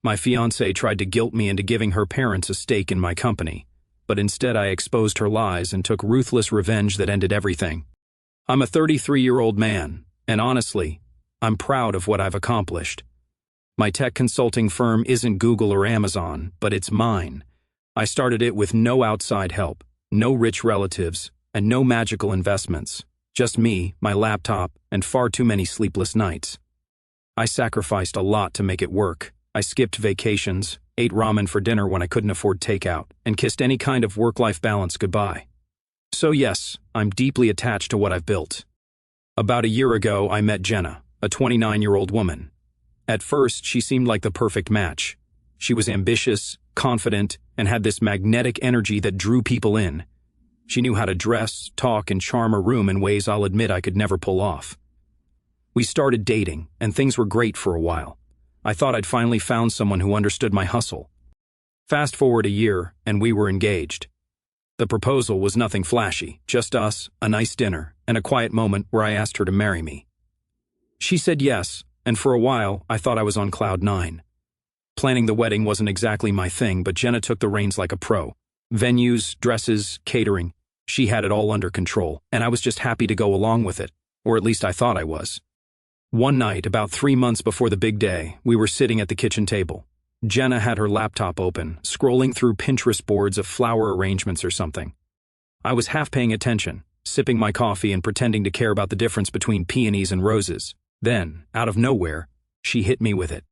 My fiancée tried to guilt me into giving her parents a stake in my company, but instead I exposed her lies and took ruthless revenge that ended everything. I'm a 33-year-old man, and honestly, I'm proud of what I've accomplished. My tech consulting firm isn't Google or Amazon, but it's mine. I started it with no outside help, no rich relatives, and no magical investments. Just me, my laptop, and far too many sleepless nights. I sacrificed a lot to make it work. I skipped vacations, ate ramen for dinner when I couldn't afford takeout, and kissed any kind of work-life balance goodbye. So yes, I'm deeply attached to what I've built. About a year ago, I met Jenna, a 29-year-old woman. At first, she seemed like the perfect match. She was ambitious, confident, and had this magnetic energy that drew people in. She knew how to dress, talk, and charm a room in ways I'll admit I could never pull off. We started dating, and things were great for a while. I thought I'd finally found someone who understood my hustle. Fast forward a year, and we were engaged. The proposal was nothing flashy, just us, a nice dinner, and a quiet moment where I asked her to marry me. She said yes, and for a while, I thought I was on cloud 9. Planning the wedding wasn't exactly my thing, but Jenna took the reins like a pro. Venues, dresses, catering. She had it all under control, and I was just happy to go along with it, or at least I thought I was. One night, about 3 months before the big day, we were sitting at the kitchen table. Jenna had her laptop open, scrolling through Pinterest boards of flower arrangements or something. I was half paying attention, sipping my coffee and pretending to care about the difference between peonies and roses. Then, out of nowhere, she hit me with it.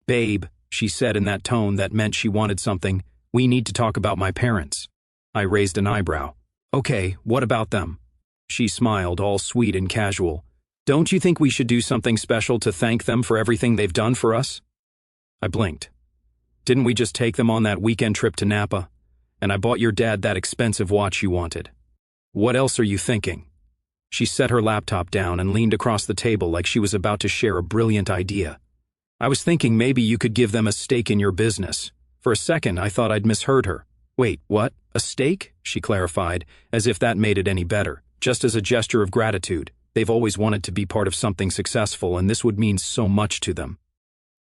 "Babe," she said in that tone that meant she wanted something, "we need to talk about my parents." I raised an eyebrow. "Okay, what about them?" She smiled, all sweet and casual. "Don't you think we should do something special to thank them for everything they've done for us?" I blinked. "Didn't we just take them on that weekend trip to Napa? And I bought your dad that expensive watch you wanted. What else are you thinking?" She set her laptop down and leaned across the table like she was about to share a brilliant idea. "I was thinking maybe you could give them a stake in your business." For a second, I thought I'd misheard her. "Wait, what? A stake?" she clarified, as if that made it any better. "Just as a gesture of gratitude. They've always wanted to be part of something successful, and this would mean so much to them."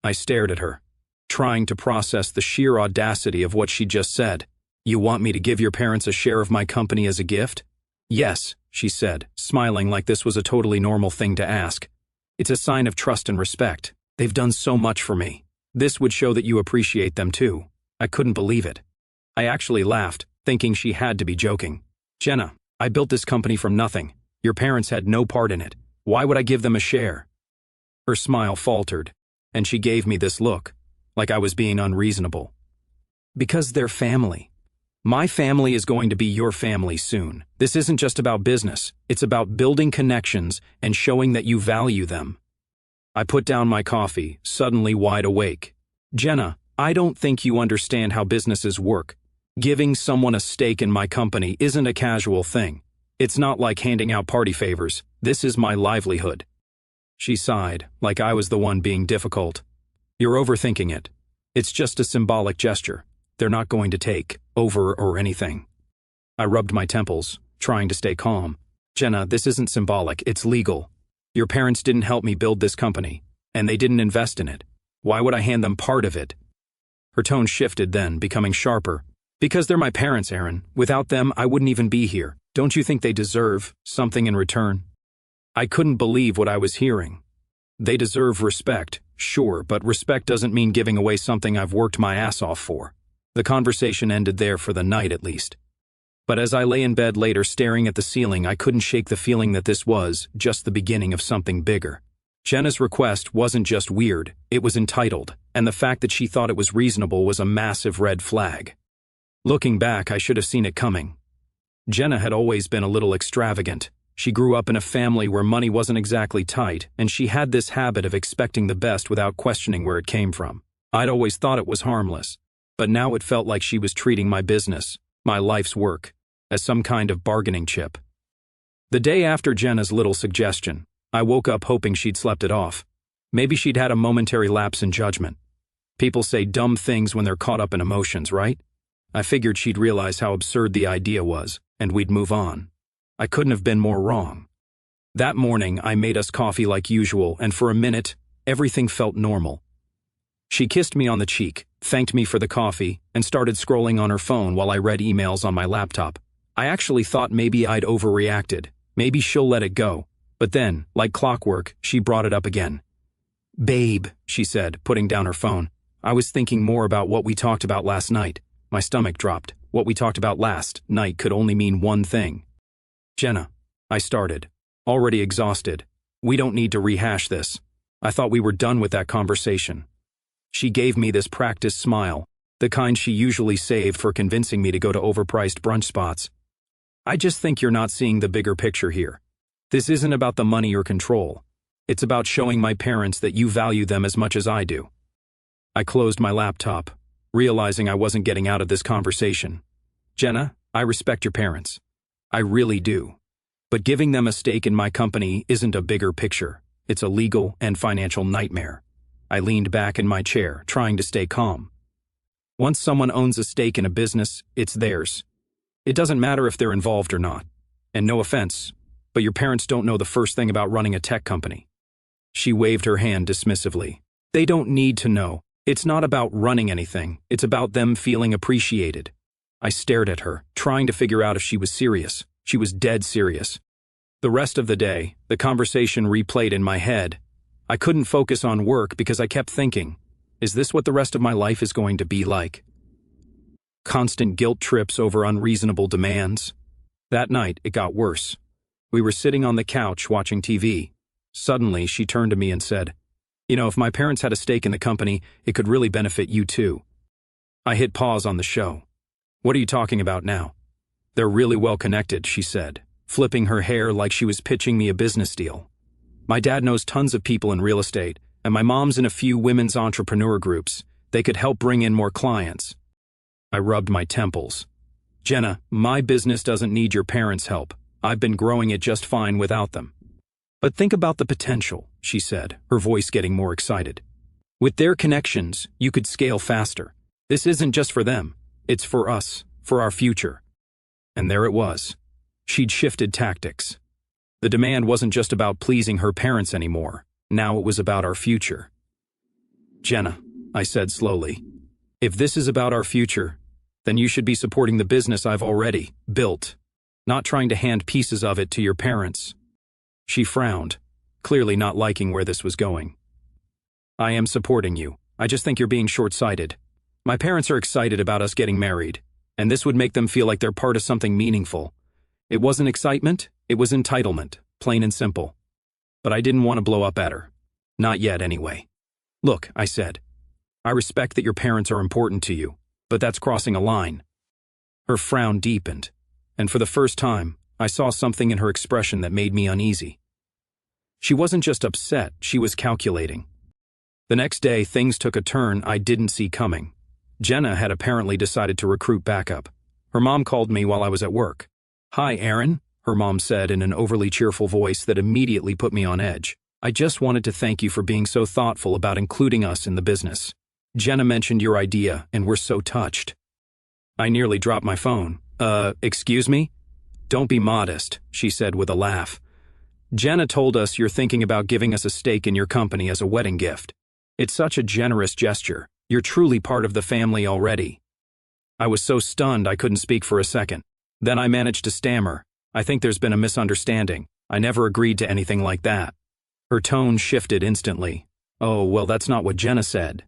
I stared at her, trying to process the sheer audacity of what she just said. "You want me to give your parents a share of my company as a gift?" "Yes," she said, smiling like this was a totally normal thing to ask. "It's a sign of trust and respect. They've done so much for me. This would show that you appreciate them too." I couldn't believe it. I actually laughed, thinking she had to be joking. "Jenna, I built this company from nothing. Your parents had no part in it. Why would I give them a share?" Her smile faltered, and she gave me this look, like I was being unreasonable. "Because they're family. My family is going to be your family soon. This isn't just about business. It's about building connections and showing that you value them." I put down my coffee, suddenly wide awake. "Jenna, I don't think you understand how businesses work. Giving someone a stake in my company isn't a casual thing. It's not like handing out party favors. This is my livelihood." She sighed, like I was the one being difficult. "You're overthinking it. It's just a symbolic gesture. They're not going to take over or anything." I rubbed my temples, trying to stay calm. "Jenna, this isn't symbolic, it's legal. Your parents didn't help me build this company, and they didn't invest in it. Why would I hand them part of it?" Her tone shifted then, becoming sharper. "Because they're my parents, Aaron. Without them, I wouldn't even be here. Don't you think they deserve something in return?" I couldn't believe what I was hearing. They deserve respect, sure, but respect doesn't mean giving away something I've worked my ass off for. The conversation ended there for the night at least. But as I lay in bed later staring at the ceiling, I couldn't shake the feeling that this was just the beginning of something bigger. Jenna's request wasn't just weird, it was entitled, and the fact that she thought it was reasonable was a massive red flag. Looking back, I should have seen it coming. Jenna had always been a little extravagant. She grew up in a family where money wasn't exactly tight, and she had this habit of expecting the best without questioning where it came from. I'd always thought it was harmless, but now it felt like she was treating my business, my life's work, as some kind of bargaining chip. The day after Jenna's little suggestion, I woke up hoping she'd slept it off. Maybe she'd had a momentary lapse in judgment. People say dumb things when they're caught up in emotions, right? I figured she'd realize how absurd the idea was, and we'd move on. I couldn't have been more wrong. That morning, I made us coffee like usual, and for a minute, everything felt normal. She kissed me on the cheek, thanked me for the coffee, and started scrolling on her phone while I read emails on my laptop. I actually thought maybe I'd overreacted. Maybe she'll let it go. But then, like clockwork, she brought it up again. "Babe," she said, putting down her phone. I was thinking more about what we talked about last night. My stomach dropped. What we talked about last night could only mean one thing. "Jenna," I started, already exhausted. "We don't need to rehash this. I thought we were done with that conversation." She gave me this practiced smile, the kind she usually saved for convincing me to go to overpriced brunch spots. "I just think you're not seeing the bigger picture here. This isn't about the money or control. It's about showing my parents that you value them as much as I do." I closed my laptop, realizing I wasn't getting out of this conversation. "Jenna, I respect your parents. I really do. But giving them a stake in my company isn't a bigger picture. It's a legal and financial nightmare." I leaned back in my chair, trying to stay calm. Once someone owns a stake in a business, it's theirs. It doesn't matter if they're involved or not. And no offense, but your parents don't know the first thing about running a tech company. She waved her hand dismissively. They don't need to know. It's not about running anything. It's about them feeling appreciated. I stared at her, trying to figure out if she was serious. She was dead serious. The rest of the day, the conversation replayed in my head. I couldn't focus on work because I kept thinking, is this what the rest of my life is going to be like? Constant guilt trips over unreasonable demands. That night, it got worse. We were sitting on the couch watching TV. Suddenly, she turned to me and said, "You know, if my parents had a stake in the company, it could really benefit you too." I hit pause on the show. "What are you talking about now?" "They're really well connected," she said, flipping her hair like she was pitching me a business deal. "My dad knows tons of people in real estate, and my mom's in a few women's entrepreneur groups. They could help bring in more clients." I rubbed my temples. "Jenna, my business doesn't need your parents' help. I've been growing it just fine without them." "But think about the potential," she said, her voice getting more excited. "With their connections, you could scale faster. This isn't just for them. It's for us, for our future." And there it was. She'd shifted tactics. The demand wasn't just about pleasing her parents anymore. Now it was about our future. "Jenna," I said slowly, "if this is about our future, then you should be supporting the business I've already built, not trying to hand pieces of it to your parents." She frowned, clearly not liking where this was going. "I am supporting you. I just think you're being short-sighted. My parents are excited about us getting married, and this would make them feel like they're part of something meaningful. It wasn't excitement, it was entitlement, plain and simple. But I didn't want to blow up at her. Not yet, anyway. "Look," I said, "I respect that your parents are important to you, but that's crossing a line." Her frown deepened, and for the first time, I saw something in her expression that made me uneasy. She wasn't just upset, she was calculating. The next day, things took a turn I didn't see coming. Jenna had apparently decided to recruit backup. Her mom called me while I was at work. "Hi, Aaron," her mom said in an overly cheerful voice that immediately put me on edge. "I just wanted to thank you for being so thoughtful about including us in the business. Jenna mentioned your idea, and we're so touched." I nearly dropped my phone. Excuse me?" "Don't be modest," she said with a laugh. "Jenna told us you're thinking about giving us a stake in your company as a wedding gift. It's such a generous gesture. You're truly part of the family already." I was so stunned I couldn't speak for a second. Then I managed to stammer, "I think there's been a misunderstanding. I never agreed to anything like that." Her tone shifted instantly. "Oh, well, that's not what Jenna said."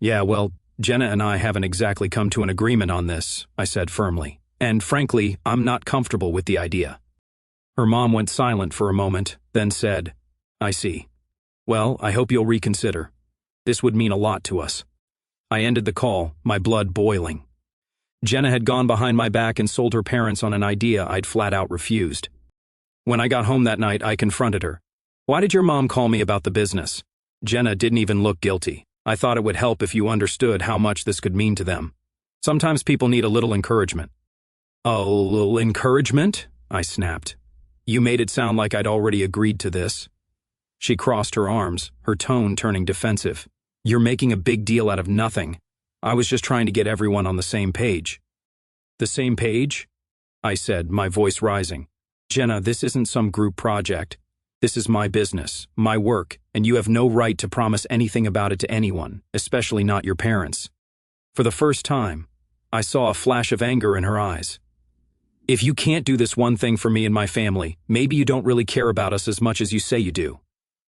"Yeah, well, Jenna and I haven't exactly come to an agreement on this," I said firmly. "And frankly, I'm not comfortable with the idea." Her mom went silent for a moment, then said, "I see. Well, I hope you'll reconsider. This would mean a lot to us." I ended the call, my blood boiling. Jenna had gone behind my back and sold her parents on an idea I'd flat out refused. When I got home that night, I confronted her. "Why did your mom call me about the business?" Jenna didn't even look guilty. "I thought it would help if you understood how much this could mean to them. Sometimes people need a little encouragement." "A little encouragement?" I snapped. "You made it sound like I'd already agreed to this." She crossed her arms, her tone turning defensive. "You're making a big deal out of nothing. I was just trying to get everyone on the same page." "The same page?" I said, my voice rising. "Jenna, this isn't some group project. This is my business, my work, and you have no right to promise anything about it to anyone, especially not your parents. For the first time, I saw a flash of anger in her eyes. If you can't do this one thing for me and my family, maybe you don't really care about us as much as you say you do.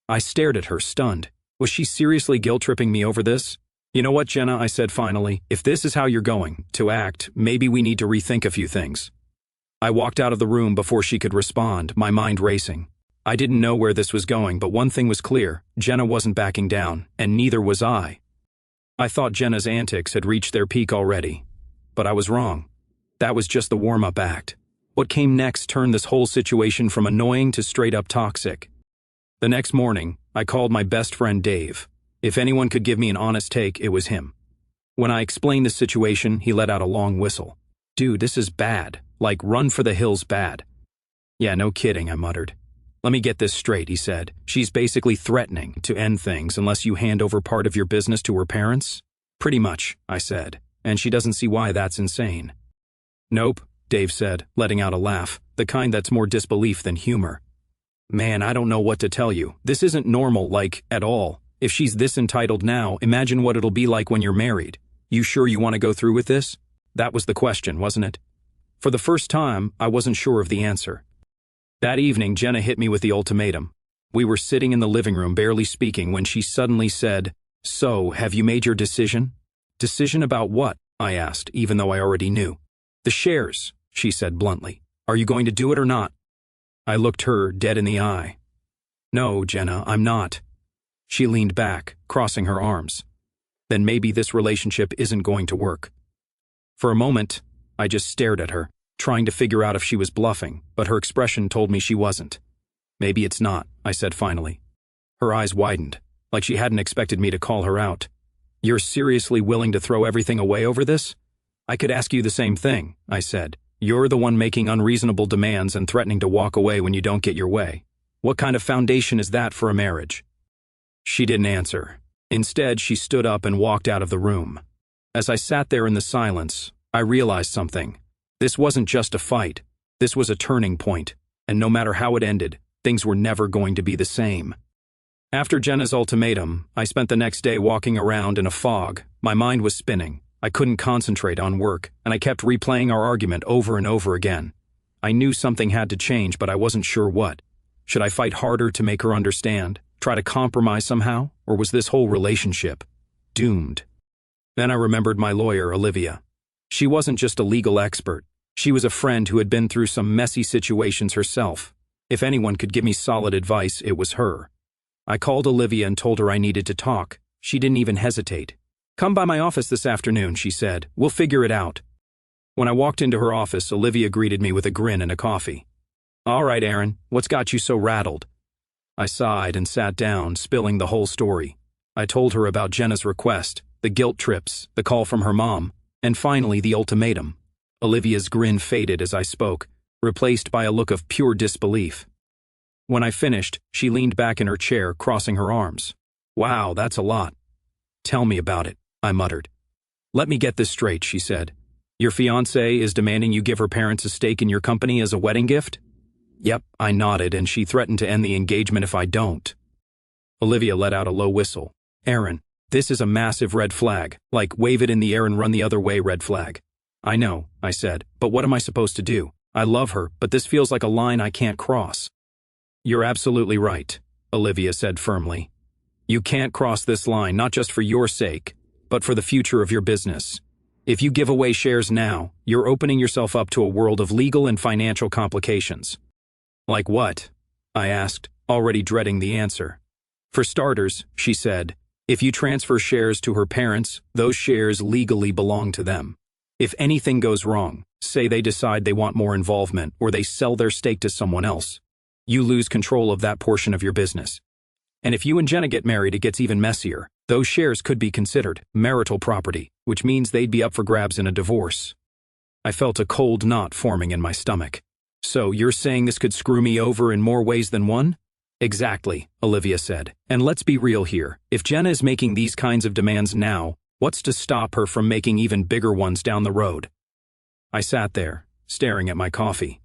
I stared at her, stunned. Was she seriously guilt-tripping me over this? You know what, Jenna, I said finally, if this is how you're going to act, maybe we need to rethink a few things. I walked out of the room before she could respond, my mind racing. I didn't know where this was going, but one thing was clear, Jenna wasn't backing down, and neither was I. I thought Jenna's antics had reached their peak already, but I was wrong. That was just the warm-up act. What came next turned this whole situation from annoying to straight-up toxic. The next morning, I called my best friend Dave. If anyone could give me an honest take, it was him. When I explained the situation, he let out a long whistle. Dude, this is bad. Like, run for the hills bad. Yeah, no kidding, I muttered. Let me get this straight, he said. She's basically threatening to end things unless you hand over part of your business to her parents? Pretty much, I said, and she doesn't see why that's insane. Nope, Dave said, letting out a laugh, the kind that's more disbelief than humor. Man, I don't know what to tell you. This isn't normal, like, at all. If she's this entitled now, imagine what it'll be like when you're married. You sure you want to go through with this? That was the question, wasn't it? For the first time, I wasn't sure of the answer. That evening, Jenna hit me with the ultimatum. We were sitting in the living room, barely speaking, when she suddenly said, So, have you made your decision? Decision about what? I asked, even though I already knew. The shares, she said bluntly. Are you going to do it or not? I looked her dead in the eye. No, Jenna, I'm not. She leaned back, crossing her arms. Then maybe this relationship isn't going to work. For a moment, I just stared at her, trying to figure out if she was bluffing, but her expression told me she wasn't. Maybe it's not, I said finally. Her eyes widened, like she hadn't expected me to call her out. You're seriously willing to throw everything away over this? I could ask you the same thing, I said. You're the one making unreasonable demands and threatening to walk away when you don't get your way. What kind of foundation is that for a marriage? She didn't answer. Instead, she stood up and walked out of the room. As I sat there in the silence, I realized something. This wasn't just a fight. This was a turning point, and no matter how it ended, things were never going to be the same. After Jenna's ultimatum, I spent the next day walking around in a fog. My mind was spinning. I couldn't concentrate on work, and I kept replaying our argument over and over again. I knew something had to change, but I wasn't sure what. Should I fight harder to make her understand? Try to compromise somehow? Or was this whole relationship doomed? Then I remembered my lawyer, Olivia. She wasn't just a legal expert. She was a friend who had been through some messy situations herself. If anyone could give me solid advice, it was her. I called Olivia and told her I needed to talk. She didn't even hesitate. Come by my office this afternoon, she said. We'll figure it out. When I walked into her office, Olivia greeted me with a grin and a coffee. All right, Aaron, what's got you so rattled? I sighed and sat down, spilling the whole story. I told her about Jenna's request, the guilt trips, the call from her mom, and finally the ultimatum. Olivia's grin faded as I spoke, replaced by a look of pure disbelief. When I finished, she leaned back in her chair, crossing her arms. Wow, that's a lot. Tell me about it, I muttered. Let me get this straight, she said. Your fiancée is demanding you give her parents a stake in your company as a wedding gift? Yep, I nodded, and she threatened to end the engagement if I don't. Olivia let out a low whistle. Aaron, this is a massive red flag, like wave it in the air and run the other way red flag. I know, I said, but what am I supposed to do? I love her, but this feels like a line I can't cross. You're absolutely right, Olivia said firmly. You can't cross this line, not just for your sake, but for the future of your business. If you give away shares now, you're opening yourself up to a world of legal and financial complications. Like what? I asked, already dreading the answer. For starters, she said, if you transfer shares to her parents, those shares legally belong to them. If anything goes wrong, say they decide they want more involvement or they sell their stake to someone else, you lose control of that portion of your business. And if you and Jenna get married, it gets even messier. Those shares could be considered marital property, which means they'd be up for grabs in a divorce. I felt a cold knot forming in my stomach. So you're saying this could screw me over in more ways than one? Exactly, Olivia said. And let's be real here. If Jenna is making these kinds of demands now, what's to stop her from making even bigger ones down the road? I sat there, staring at my coffee.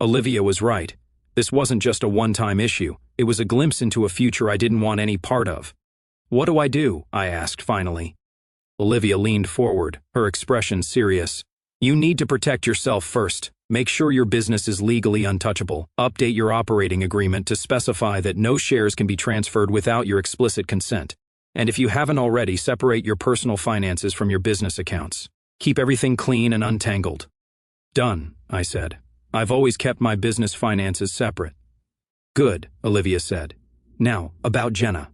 Olivia was right. This wasn't just a one-time issue, it was a glimpse into a future I didn't want any part of. "What do I do?" I asked finally. Olivia leaned forward, her expression serious. "You need to protect yourself first. Make sure your business is legally untouchable. Update your operating agreement to specify that no shares can be transferred without your explicit consent. And if you haven't already, separate your personal finances from your business accounts. Keep everything clean and untangled." "Done," I said. "I've always kept my business finances separate." "Good," Olivia said. "Now, about Jenna.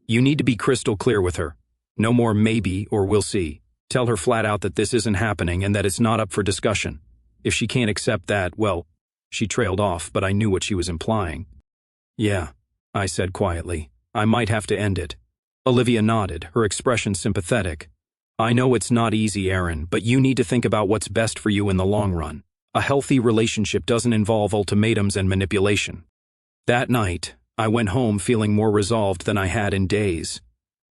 You need to be crystal clear with her. No more maybe or we'll see. Tell her flat out that this isn't happening and that it's not up for discussion. If she can't accept that, well," she trailed off, but I knew what she was implying. "Yeah," I said quietly. "I might have to end it." Olivia nodded, her expression sympathetic. "I know it's not easy, Aaron, but you need to think about what's best for you in the long run. A healthy relationship doesn't involve ultimatums and manipulation." That night, I went home feeling more resolved than I had in days.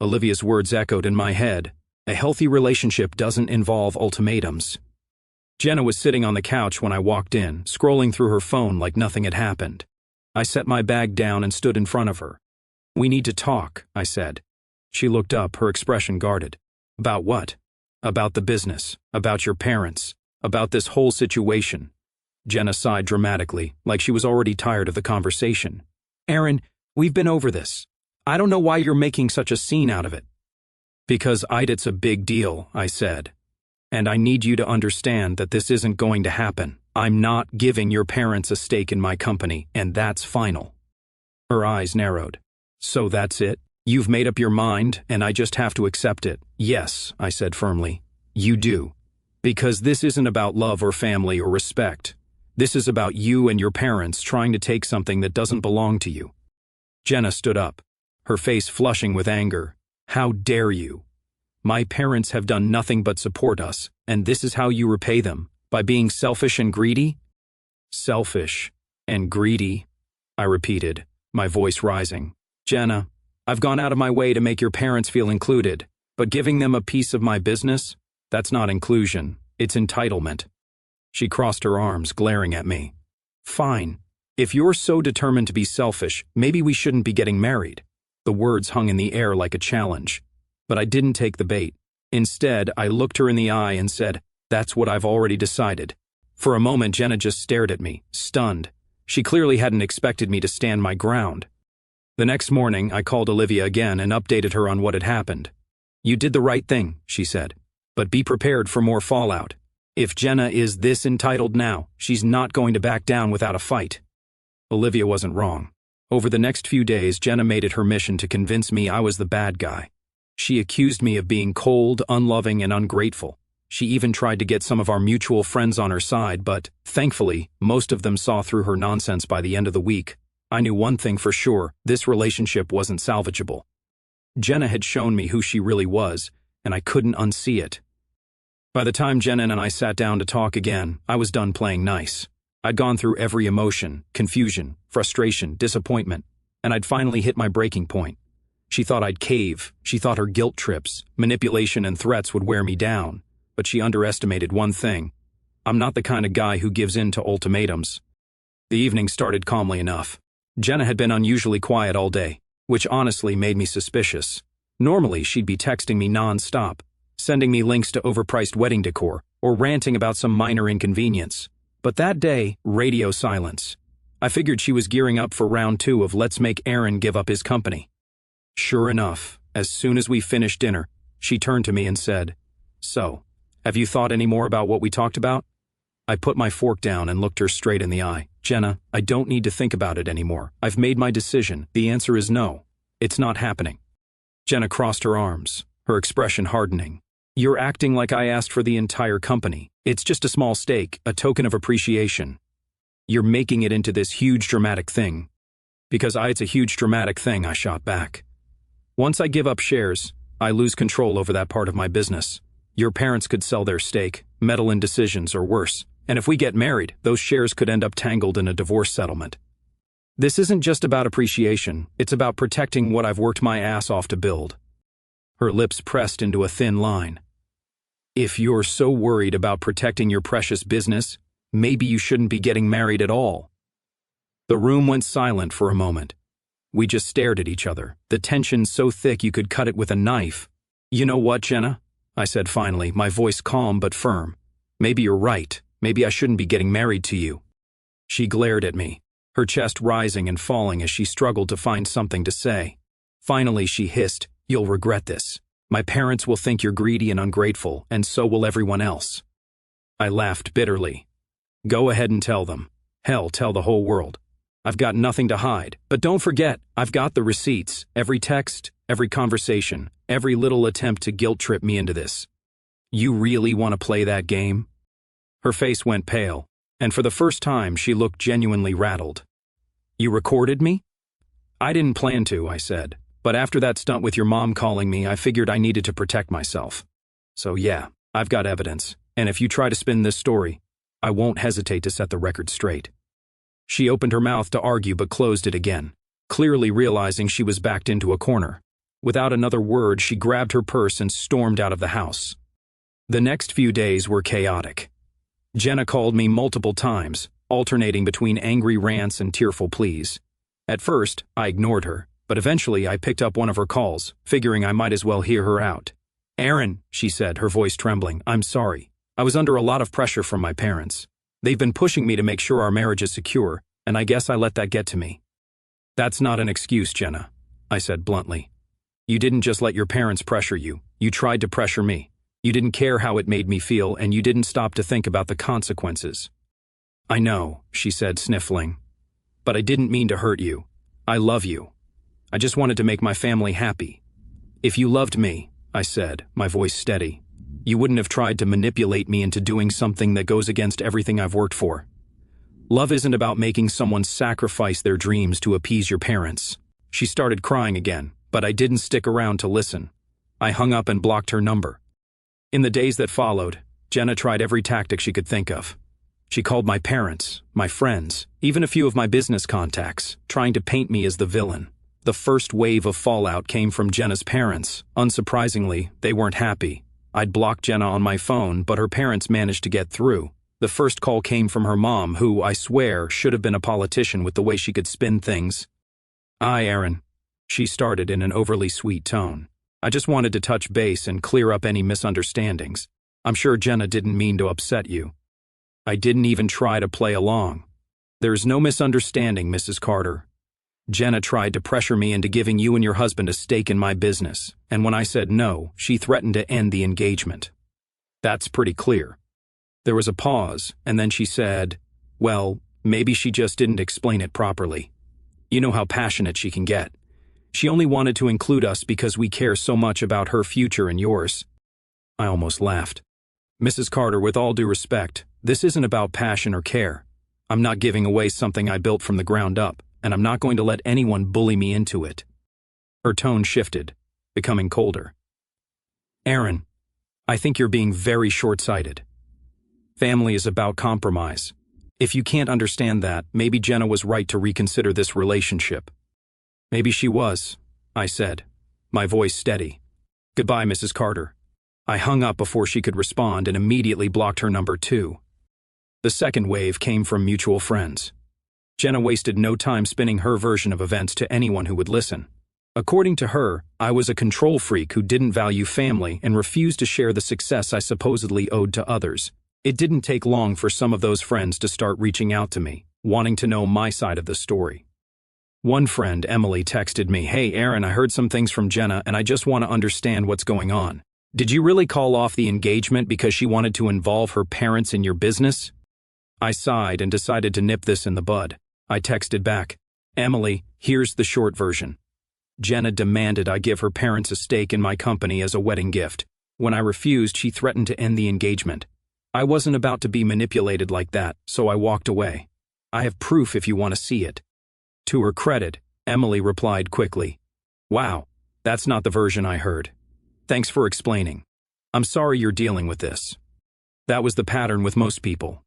Olivia's words echoed in my head. A healthy relationship doesn't involve ultimatums. Jenna was sitting on the couch when I walked in, scrolling through her phone like nothing had happened. I set my bag down and stood in front of her. "We need to talk," I said. She looked up, her expression guarded. "About what?" "About the business, about your parents, about this whole situation." Jenna sighed dramatically, like she was already tired of the conversation. "Aaron, we've been over this. I don't know why you're making such a scene out of it." "Because it's a big deal," I said. "And I need you to understand that this isn't going to happen. I'm not giving your parents a stake in my company, and that's final." Her eyes narrowed. "So that's it? You've made up your mind, and I just have to accept it?" "Yes," I said firmly. "You do. Because this isn't about love or family or respect. This is about you and your parents trying to take something that doesn't belong to you." Jenna stood up, her face flushing with anger. "How dare you? My parents have done nothing but support us, and this is how you repay them, by being selfish and greedy?" "Selfish and greedy," I repeated, my voice rising. "Jenna, I've gone out of my way to make your parents feel included, but giving them a piece of my business? That's not inclusion, it's entitlement." She crossed her arms, glaring at me. "Fine. If you're so determined to be selfish, maybe we shouldn't be getting married." The words hung in the air like a challenge. But I didn't take the bait. Instead, I looked her in the eye and said, "That's what I've already decided." For a moment, Jenna just stared at me, stunned. She clearly hadn't expected me to stand my ground. The next morning, I called Olivia again and updated her on what had happened. "You did the right thing," she said. "But be prepared for more fallout. If Jenna is this entitled now, she's not going to back down without a fight." Olivia wasn't wrong. Over the next few days, Jenna made it her mission to convince me I was the bad guy. She accused me of being cold, unloving, and ungrateful. She even tried to get some of our mutual friends on her side, but, thankfully, most of them saw through her nonsense by the end of the week. I knew one thing for sure, this relationship wasn't salvageable. Jenna had shown me who she really was, and I couldn't unsee it. By the time Jenna and I sat down to talk again, I was done playing nice. I'd gone through every emotion, confusion, frustration, disappointment, and I'd finally hit my breaking point. She thought I'd cave. She thought her guilt trips, manipulation, and threats would wear me down. But she underestimated one thing. I'm not the kind of guy who gives in to ultimatums. The evening started calmly enough. Jenna had been unusually quiet all day, which honestly made me suspicious. Normally, she'd be texting me non-stop, sending me links to overpriced wedding decor, or ranting about some minor inconvenience. But that day, radio silence. I figured she was gearing up for round 2 of Let's Make Aaron Give Up His Company. Sure enough, as soon as we finished dinner, she turned to me and said, "So, have you thought any more about what we talked about?" I put my fork down and looked her straight in the eye. "Jenna, I don't need to think about it anymore. I've made my decision. The answer is no. It's not happening." Jenna crossed her arms, her expression hardening. "You're acting like I asked for the entire company. It's just a small stake, a token of appreciation. You're making it into this huge dramatic thing." "Because it's a huge dramatic thing," I shot back. "Once I give up shares, I lose control over that part of my business. Your parents could sell their stake, meddle in decisions, or worse. And if we get married, those shares could end up tangled in a divorce settlement. This isn't just about appreciation, it's about protecting what I've worked my ass off to build." Her lips pressed into a thin line. "If you're so worried about protecting your precious business, maybe you shouldn't be getting married at all." The room went silent for a moment. We just stared at each other, the tension so thick you could cut it with a knife. "You know what, Jenna?" I said finally, my voice calm but firm. "Maybe you're right. Maybe I shouldn't be getting married to you." She glared at me, her chest rising and falling as she struggled to find something to say. Finally, she hissed, "You'll regret this. My parents will think you're greedy and ungrateful, and so will everyone else." I laughed bitterly. "Go ahead and tell them. Hell, tell the whole world. I've got nothing to hide. But don't forget, I've got the receipts, every text, every conversation, every little attempt to guilt trip me into this. You really want to play that game?" Her face went pale, and for the first time she looked genuinely rattled. "You recorded me?" "I didn't plan to," I said, "but after that stunt with your mom calling me, I figured I needed to protect myself. So yeah, I've got evidence, and if you try to spin this story, I won't hesitate to set the record straight." She opened her mouth to argue but closed it again, clearly realizing she was backed into a corner. Without another word, she grabbed her purse and stormed out of the house. The next few days were chaotic. Jenna called me multiple times, alternating between angry rants and tearful pleas. At first, I ignored her, but eventually I picked up one of her calls, figuring I might as well hear her out. "Aaron," she said, her voice trembling, "I'm sorry. I was under a lot of pressure from my parents. They've been pushing me to make sure our marriage is secure, and I guess I let that get to me." "That's not an excuse, Jenna," I said bluntly. "You didn't just let your parents pressure you. You tried to pressure me. You didn't care how it made me feel, and you didn't stop to think about the consequences." "I know," she said, sniffling. "But I didn't mean to hurt you. I love you. I just wanted to make my family happy. If you loved me," I said, my voice steady, "you wouldn't have tried to manipulate me into doing something that goes against everything I've worked for. Love isn't about making someone sacrifice their dreams to appease your parents." She started crying again, but I didn't stick around to listen. I hung up and blocked her number. In the days that followed, Jenna tried every tactic she could think of. She called my parents, my friends, even a few of my business contacts, trying to paint me as the villain. The first wave of fallout came from Jenna's parents. Unsurprisingly, they weren't happy. I'd blocked Jenna on my phone, but her parents managed to get through. The first call came from her mom, who, I swear, should have been a politician with the way she could spin things. "Hi, Aaron," she started in an overly sweet tone. "I just wanted to touch base and clear up any misunderstandings. I'm sure Jenna didn't mean to upset you." I didn't even try to play along. "There's no misunderstanding, Mrs. Carter. Jenna tried to pressure me into giving you and your husband a stake in my business, and when I said no, she threatened to end the engagement. That's pretty clear." There was a pause, and then she said, "Well, maybe she just didn't explain it properly. You know how passionate she can get. She only wanted to include us because we care so much about her future and yours." I almost laughed. "Mrs. Carter, with all due respect, this isn't about passion or care. I'm not giving away something I built from the ground up, and I'm not going to let anyone bully me into it." Her tone shifted, becoming colder. "Aaron, I think you're being very short-sighted. Family is about compromise. If you can't understand that, maybe Jenna was right to reconsider this relationship." "Maybe she was," I said, my voice steady. "Goodbye, Mrs. Carter." I hung up before she could respond and immediately blocked her number too. The second wave came from mutual friends. Jenna wasted no time spinning her version of events to anyone who would listen. According to her, I was a control freak who didn't value family and refused to share the success I supposedly owed to others. It didn't take long for some of those friends to start reaching out to me, wanting to know my side of the story. One friend, Emily, texted me, "Hey Aaron, I heard some things from Jenna and I just want to understand what's going on. Did you really call off the engagement because she wanted to involve her parents in your business?" I sighed and decided to nip this in the bud. I texted back, "Emily, here's the short version. Jenna demanded I give her parents a stake in my company as a wedding gift. When I refused, she threatened to end the engagement. I wasn't about to be manipulated like that, so I walked away. I have proof if you want to see it." To her credit, Emily replied quickly, "Wow, that's not the version I heard. Thanks for explaining. I'm sorry you're dealing with this." That was the pattern with most people.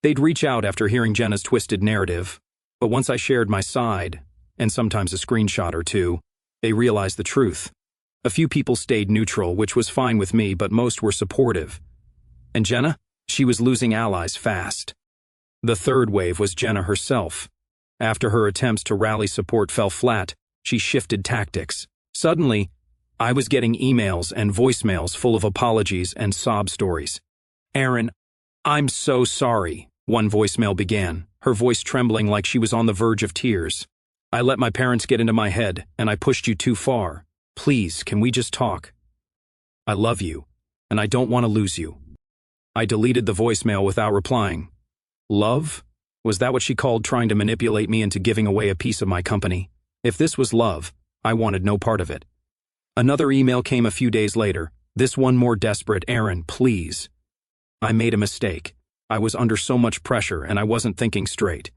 They'd reach out after hearing Jenna's twisted narrative, but once I shared my side, and sometimes a screenshot or two, they realized the truth. A few people stayed neutral, which was fine with me, but most were supportive. And Jenna? She was losing allies fast. The third wave was Jenna herself. After her attempts to rally support fell flat, she shifted tactics. Suddenly, I was getting emails and voicemails full of apologies and sob stories. "Aaron, I'm so sorry," one voicemail began, her voice trembling like she was on the verge of tears. "I let my parents get into my head, and I pushed you too far. Please, can we just talk? I love you, and I don't want to lose you." I deleted the voicemail without replying. Love? Was that what she called trying to manipulate me into giving away a piece of my company? If this was love, I wanted no part of it. Another email came a few days later, this one more desperate. "Aaron, please. I made a mistake. I was under so much pressure and I wasn't thinking straight.